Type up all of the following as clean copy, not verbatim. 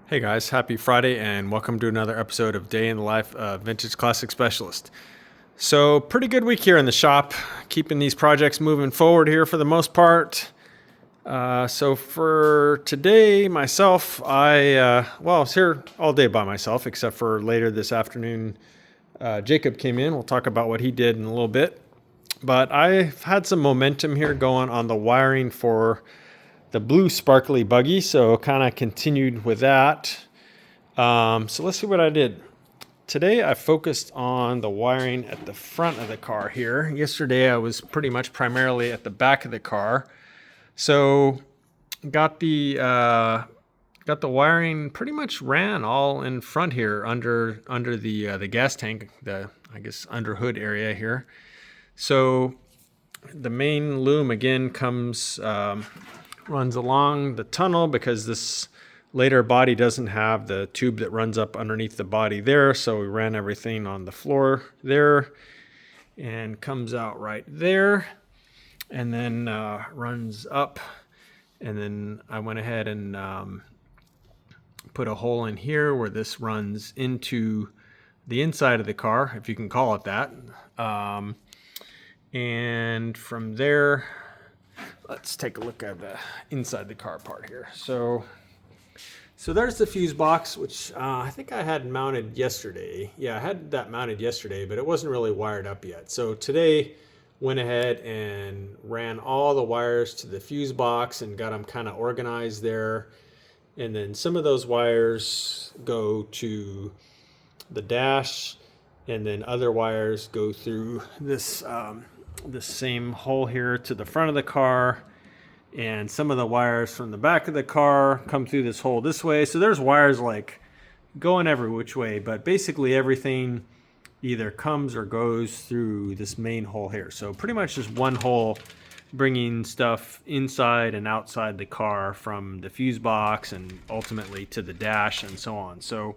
Hey guys, happy Friday and welcome to another episode of Day in the Life of Vintage Classic Specialist. So, pretty good week here in the shop, keeping these projects moving forward here for the most part. So for today, myself, I was here all day by myself, except for later this afternoon. Jacob came in. We'll talk about what he did in a little bit. But I've had some momentum here going on the wiring for the blue sparkly buggy, so kind of continued with that. So let's see what I did. Today I focused on the wiring at the front of the car here. Yesterday I was pretty much primarily at the back of the car. So got the wiring pretty much ran all in front here under the gas tank, the under hood area here. So the main loom again runs along the tunnel because this later body doesn't have the tube that runs up underneath the body there. So we ran everything on the floor there and comes out right there and then runs up. And then I went ahead and put a hole in here where this runs into the inside of the car, if you can call it that. And from there, let's take a look at the inside the car part here. So there's the fuse box, which I think I had mounted yesterday. Yeah, I had that mounted yesterday, but it wasn't really wired up yet. So today, went ahead and ran all the wires to the fuse box and got them kind of organized there. And then some of those wires go to the dash, and then other wires go through this same hole here to the front of the car, and some of the wires from the back of the car come through this hole this way. So there's wires like going every which way, but basically everything either comes or goes through this main hole here. So pretty much just one hole bringing stuff inside and outside the car from the fuse box and ultimately to the dash and so on. So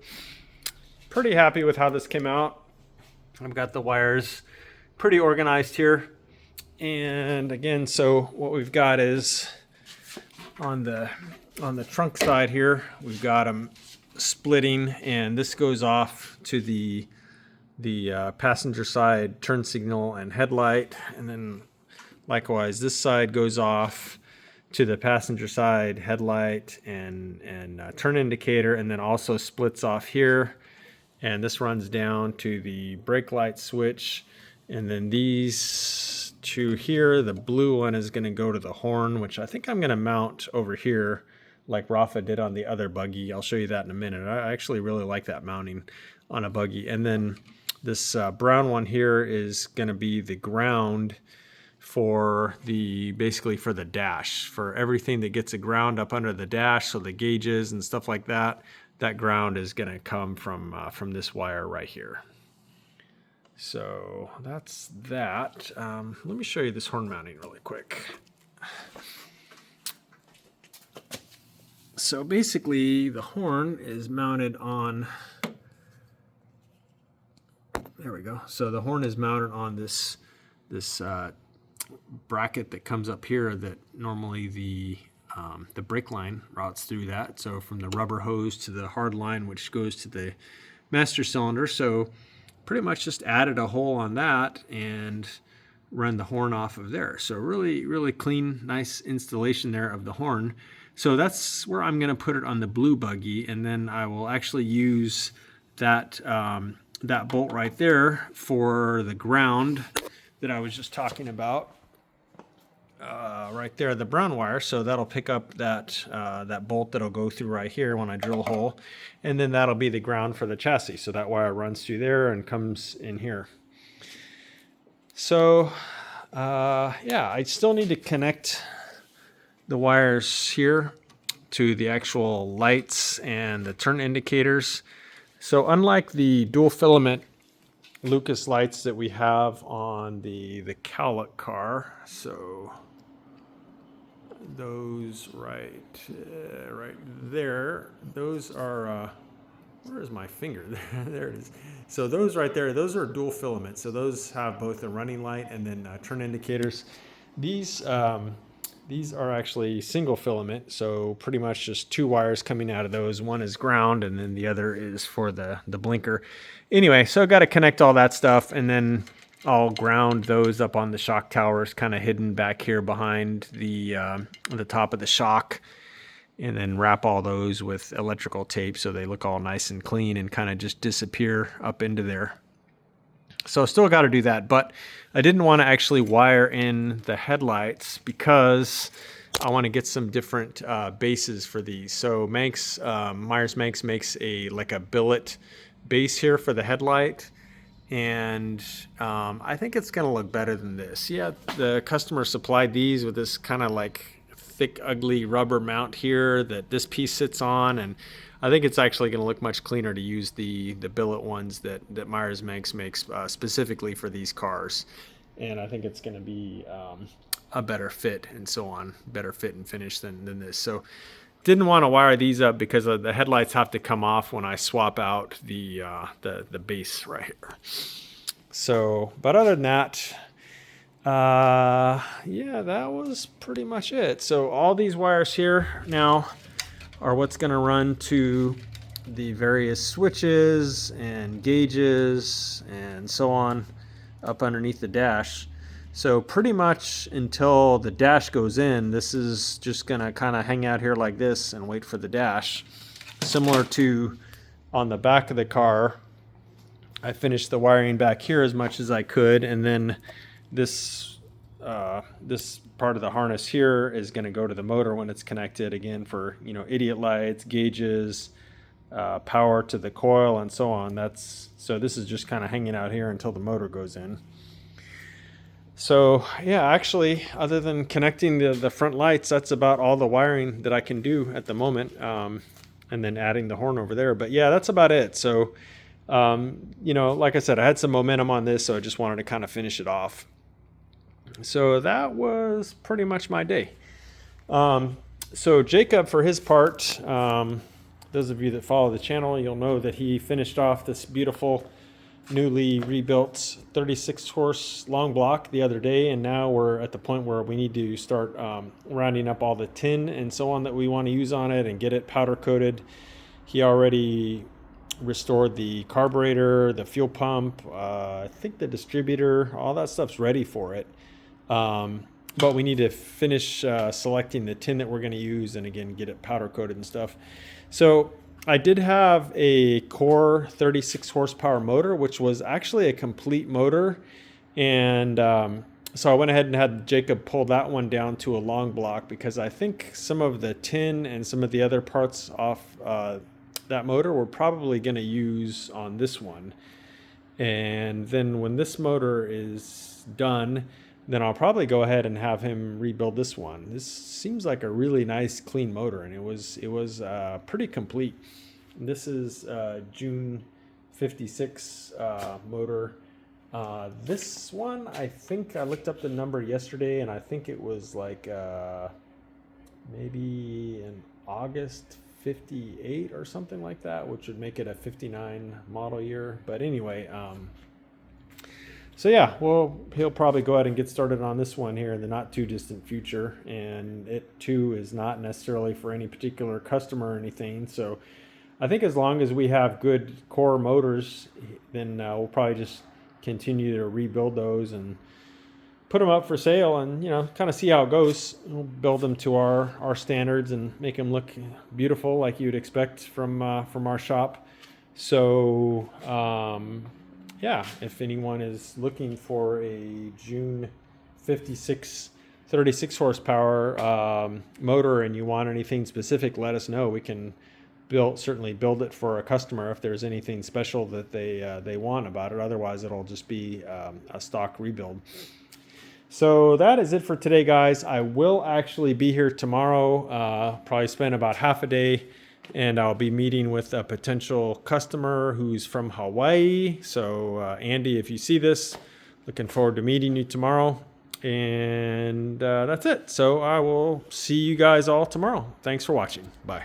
pretty happy with how this came out. I've got the wires pretty organized here. And again, so what we've got is on the trunk side here, we've got them splitting, and this goes off to the passenger side turn signal and headlight, and then likewise this side goes off to the passenger side headlight and turn indicator, and then also splits off here, and this runs down to the brake light switch. And then these two here, the blue one is going to go to the horn, which I think I'm going to mount over here like Rafa did on the other buggy. I'll show you that in a minute. I actually really like that mounting on a buggy. And then this brown one here is going to be the ground for basically for the dash, for everything that gets a ground up under the dash. So the gauges and stuff like that, that ground is going to come from this wire right here. So that's that. Let me show you this horn mounting really quick. So basically the horn is mounted on, there we go. So the horn is mounted on this bracket that comes up here that normally the brake line routes through that. So from the rubber hose to the hard line, which goes to the master cylinder. So pretty much just added a hole on that and run the horn off of there. So really, really clean, nice installation there of the horn. So that's where I'm going to put it on the blue buggy, and then I will actually use that that bolt right there for the ground that I was just talking about. Right there, the brown wire, so that'll pick up that bolt that'll go through right here when I drill a hole, and then that'll be the ground for the chassis. So that wire runs through there and comes in here. So yeah, I still need to connect the wires here to the actual lights and the turn indicators. So unlike the dual filament Lucas lights that we have on the Cowlick car, so those right there, those are where is my finger? There it is. So those right there, those are dual filament. So those have both a running light and then turn indicators. These These are actually single filament, so pretty much just 2 wires coming out of those. One is ground, and then the other is for the blinker. Anyway, so I got to connect all that stuff, and then I'll ground those up on the shock towers, kind of hidden back here behind the top of the shock, and then wrap all those with electrical tape so they look all nice and clean and kind of just disappear up into there. So still got to do that, but I didn't want to actually wire in the headlights because I want to get some different bases for these. So Myers-Manx makes like a billet base here for the headlight, and I think it's going to look better than this. Yeah, the customer supplied these with this kind of like thick, ugly rubber mount here that this piece sits on, and I think it's actually going to look much cleaner to use the billet ones that Myers-Manx makes specifically for these cars. And I think it's going to be a better fit and so on, better fit and finish than this. So didn't want to wire these up because the headlights have to come off when I swap out the base right here. So, but other than that, yeah, that was pretty much it. So all these wires here now are what's going to run to the various switches and gauges and so on up underneath the dash. So pretty much until the dash goes in, this is just going to kind of hang out here like this and wait for the dash. Similar to on the back of the car, I finished the wiring back here as much as I could, and then this part of the harness here is going to go to the motor when it's connected, again for idiot lights, gauges, power to the coil, and so on. So this is just kind of hanging out here until the motor goes in. So yeah, actually, other than connecting the front lights, that's about all the wiring that I can do at the moment, and then adding the horn over there. But yeah, that's about it. So like I said, I had some momentum on this, so I just wanted to kind of finish it off. So that was pretty much my day. So Jacob, for his part, those of you that follow the channel, you'll know that he finished off this beautiful newly rebuilt 36 horse long block the other day, and now we're at the point where we need to start rounding up all the tin and so on that we want to use on it and get it powder coated. He already restored the carburetor, the fuel pump, I think the distributor, all that stuff's ready for it. But we need to finish selecting the tin that we're going to use, and again get it powder coated and stuff. So I did have a Core 36 horsepower motor, which was actually a complete motor, and so I went ahead and had Jacob pull that one down to a long block because I think some of the tin and some of the other parts off that motor we're probably going to use on this one. And then when this motor is done, then I'll probably go ahead and have him rebuild this one. This seems like a really nice clean motor, and it was pretty complete. This is June 56 motor. This one, I think I looked up the number yesterday, and I think it was like maybe an August 58 or something like that, which would make it a 59 model year. But anyway, so yeah, well, he'll probably go ahead and get started on this one here in the not too distant future, and it too is not necessarily for any particular customer or anything. So I think as long as we have good core motors, then we'll probably just continue to rebuild those and put them up for sale, and kind of see how it goes. We'll build them to our standards and make them look beautiful like you'd expect from our shop. So yeah, if anyone is looking for a June 56 36 horsepower motor and you want anything specific, let us know. We can certainly build it for a customer if there's anything special that they want about it. Otherwise, it'll just be a stock rebuild. So that is it for today, guys. I will actually be here tomorrow, probably spend about half a day, and I'll be meeting with a potential customer who's from Hawaii. So Andy, if you see this, looking forward to meeting you tomorrow. And that's it. So I will see you guys all tomorrow. Thanks for watching. Bye.